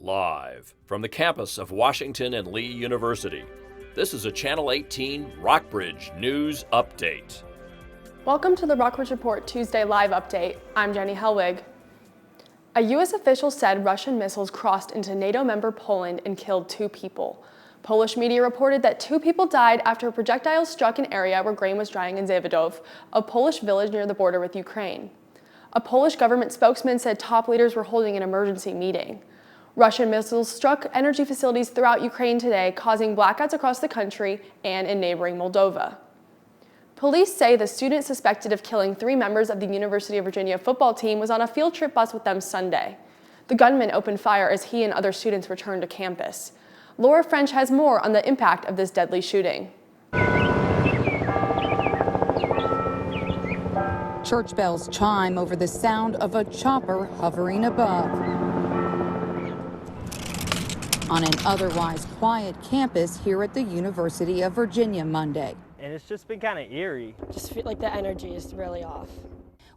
Live from the campus of Washington and Lee University, this is a Channel 18 Rockbridge News Update. Welcome to the Rockbridge Report Tuesday Live Update. I'm Jenny Helwig. A U.S. official said Russian missiles crossed into NATO member Poland and killed 2 people. Polish media reported that 2 people died after a projectile struck an area where grain was drying in Zawidów, a Polish village near the border with Ukraine. A Polish government spokesman said top leaders were holding an emergency meeting. Russian missiles struck energy facilities throughout Ukraine today, causing blackouts across the country and in neighboring Moldova. Police say the student suspected of killing 3 members of the University of Virginia football team was on a field trip bus with them Sunday. The gunman opened fire as he and other students returned to campus. Laura French has more on the impact of this deadly shooting. Church bells chime over the sound of a chopper hovering above. On an otherwise quiet campus here at the University of Virginia Monday. And it's just been kind of eerie. Just feel like the energy is really off.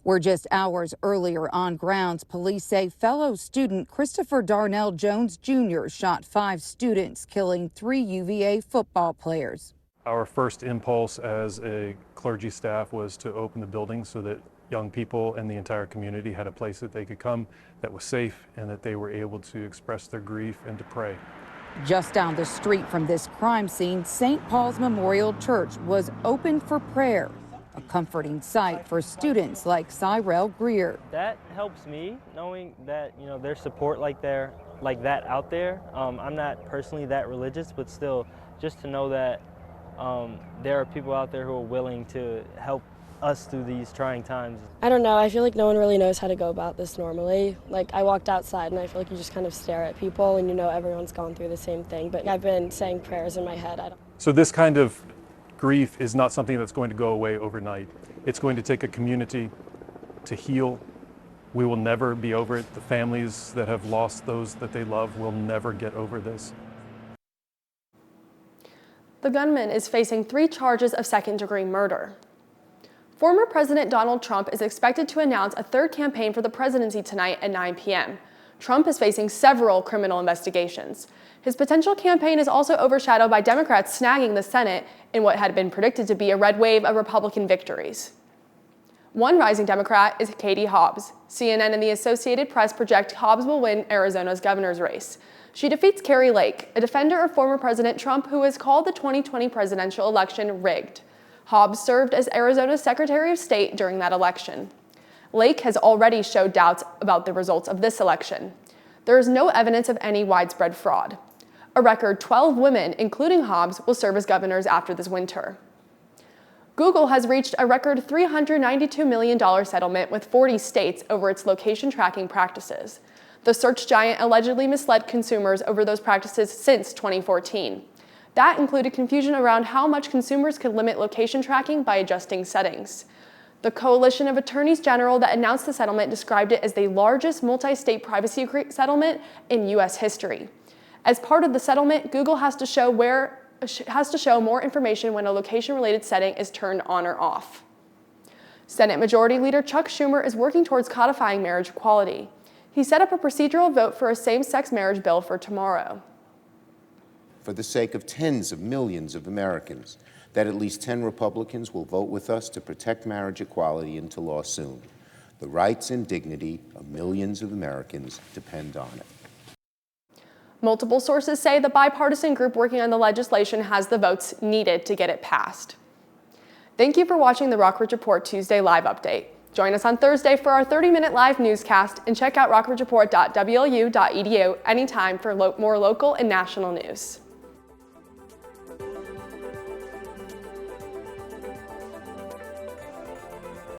Where just hours earlier on grounds, police say fellow student Christopher Darnell Jones Jr. shot 5 students, killing 3 UVA football players. Our first impulse as a clergy staff was to open the building so that young people and the entire community had a place that they could come that was safe and that they were able to express their grief and to pray. Just down the street from this crime scene, St. Paul's Memorial Church was open for prayer, a comforting sight for students like Cyrell Greer. That helps me knowing that, there's support like that out there. I'm not personally that religious, but still just to know that there are people out there who are willing to help us through these trying times. I don't know, I feel like no one really knows how to go about this normally. Like, I walked outside and I feel like you just kind of stare at people and everyone's gone through the same thing, but I've been saying prayers in my head. So this kind of grief is not something that's going to go away overnight. It's going to take a community to heal. We will never be over it. The families that have lost those that they love will never get over this. The gunman is facing 3 charges of second-degree murder. Former President Donald Trump is expected to announce a 3rd campaign for the presidency tonight at 9 p.m. Trump is facing several criminal investigations. His potential campaign is also overshadowed by Democrats snagging the Senate in what had been predicted to be a red wave of Republican victories. One rising Democrat is Katie Hobbs. CNN and the Associated Press project Hobbs will win Arizona's governor's race. She defeats Kari Lake, a defender of former President Trump who has called the 2020 presidential election rigged. Hobbs served as Arizona's Secretary of State during that election. Lake has already showed doubts about the results of this election. There is no evidence of any widespread fraud. A record 12 women, including Hobbs, will serve as governors after this winter. Google has reached a record $392 million settlement with 40 states over its location tracking practices. The search giant allegedly misled consumers over those practices since 2014. That included confusion around how much consumers could limit location tracking by adjusting settings. The coalition of attorneys general that announced the settlement described it as the largest multi-state privacy settlement in U.S. history. As part of the settlement, Google has to show more information when a location-related setting is turned on or off. Senate Majority Leader Chuck Schumer is working towards codifying marriage equality. He set up a procedural vote for a same-sex marriage bill for tomorrow. For the sake of tens of millions of Americans, that at least 10 Republicans will vote with us to protect marriage equality into law soon. The rights and dignity of millions of Americans depend on it. Multiple sources say the bipartisan group working on the legislation has the votes needed to get it passed. Thank you for watching the Rockbridge Report Tuesday Live Update. Join us on Thursday for our 30-minute live newscast and check out rockbridgereport.wlu.edu anytime for more local and national news.